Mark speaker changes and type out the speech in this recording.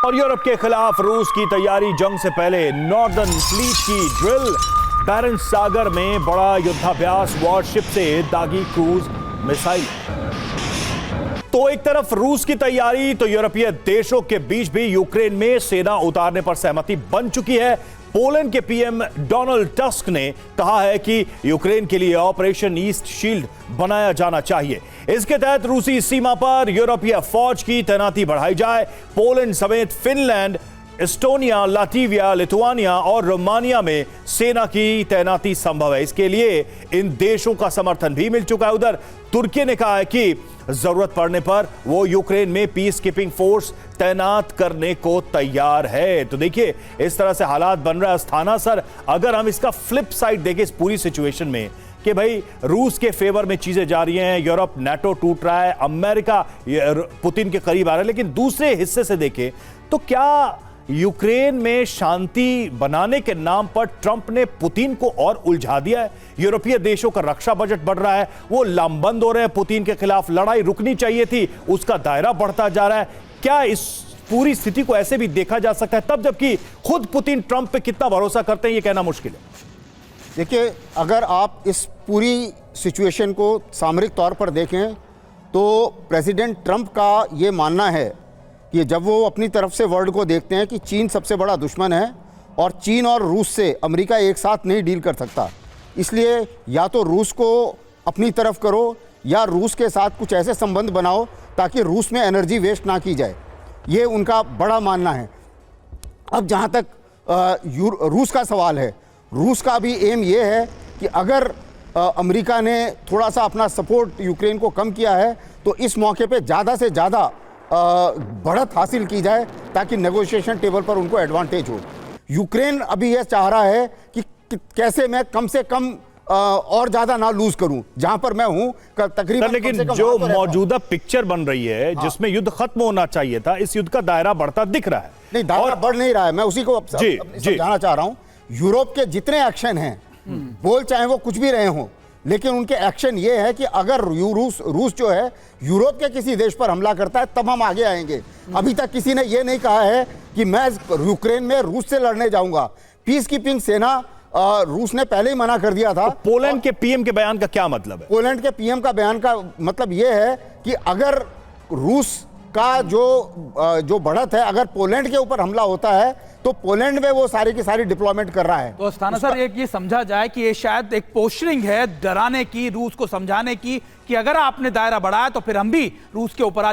Speaker 1: और यूरोप के खिलाफ रूस की तैयारी। जंग से पहले नॉर्दर्न फ्लीट की ड्रिल, बैरेंट्स सागर में बड़ा युद्धाभ्यास, वॉरशिप से दागी क्रूज मिसाइल। तो एक तरफ रूस की तैयारी तो यूरोपीय देशों के बीच भी यूक्रेन में सेना उतारने पर सहमति बन चुकी है। पोलैंड के पीएम डोनाल्ड टस्क ने कहा है कि यूक्रेन के लिए ऑपरेशन ईस्ट शील्ड बनाया जाना चाहिए। इसके तहत रूसी सीमा पर यूरोपीय फौज की तैनाती बढ़ाई जाए। पोलैंड समेत फिनलैंड, एस्टोनिया, लातविया, लिथुआनिया और रोमानिया में सेना की तैनाती संभव है। इसके लिए इन देशों का समर्थन भी मिल चुका है। उधर तुर्की ने कहा है कि जरूरत पड़ने पर वो यूक्रेन में पीस कीपिंग फोर्स तैनात करने को तैयार है। तो देखिए इस तरह से हालात बन रहा है अस्थाना सर। अगर हम इसका फ्लिप साइड देखें इस पूरी सिचुएशन में कि भाई रूस के फेवर में चीजें जा रही हैं, यूरोप नाटो टूट रहा है, अमेरिका पुतिन के करीब आ रहा है, लेकिन दूसरे हिस्से से देखें तो क्या यूक्रेन में शांति बनाने के नाम पर ट्रंप ने पुतिन को और उलझा दिया है? यूरोपीय देशों का रक्षा बजट बढ़ रहा है, वो लामबंद हो रहे हैं पुतिन के खिलाफ। लड़ाई रुकनी चाहिए थी, उसका दायरा बढ़ता जा रहा है। क्या इस पूरी स्थिति को ऐसे भी देखा जा सकता है तब जबकि खुद पुतिन ट्रंप पे कितना भरोसा करते हैं, ये कहना मुश्किल है।
Speaker 2: देखिए, अगर आप इस पूरी सिचुएशन को सामरिक तौर पर देखें तो प्रेसिडेंट ट्रंप का ये मानना है कि जब वो अपनी तरफ से वर्ल्ड को देखते हैं कि चीन सबसे बड़ा दुश्मन है और चीन और रूस से अमेरिका एक साथ नहीं डील कर सकता, इसलिए या तो रूस को अपनी तरफ करो या रूस के साथ कुछ ऐसे संबंध बनाओ ताकि रूस में एनर्जी वेस्ट ना की जाए। ये उनका बड़ा मानना है। अब जहाँ तक रूस का सवाल है, रूस का भी एम ये है कि अगर अमेरिका ने थोड़ा सा अपना सपोर्ट यूक्रेन को कम किया है तो इस मौके पे ज़्यादा से ज़्यादा बढ़त हासिल की जाए ताकि नेगोशिएशन टेबल पर उनको एडवांटेज हो। यूक्रेन अभी यह चाह रहा है कि कैसे मैं कम से कम और ज़्यादा ना लूज करूं जहां पर मैं हूं तकरीबन।
Speaker 1: लेकिन जो मौजूदा पिक्चर बन रही है जिसमें युद्ध खत्म होना चाहिए था, इस युद्ध का दायरा बढ़ता दिख रहा है।
Speaker 2: नहीं, दायरा बढ़ नहीं रहा है, मैं उसी को समझाना चाह रहा हूं। यूरोप के जितने एक्शन हैं, बोल चाहे वो कुछ भी रहे हों, लेकिन उनके एक्शन ये है कि अगर रूस जो है यूरोप के किसी देश पर हमला करता है तब हम आगे आएंगे। अभी तक किसी ने ये नहीं कहा है कि मैं यूक्रेन में रूस से लड़ने जाऊंगा। पीस कीपिंग सेना रूस ने पहले ही मना कर दिया था।
Speaker 1: तो पोलैंड के पीएम के बयान का क्या मतलब है?
Speaker 2: पोलैंड के पीएम का बयान का मतलब ये है कि अगर रूस का जो बढ़त है, अगर पोलैंड के ऊपर हमला होता है तो पोलैंड में वो सारी की सारी डिप्लॉयमेंट कर रहा है।
Speaker 3: तो अस्थाना सर, एक ये समझा जाए कि ये शायद एक पोस्टरिंग है डराने की, रूस को समझाने की कि अगर आपने दायरा बढ़ाया तो फिर हम भी रूस के ऊपर आ जाएंगे।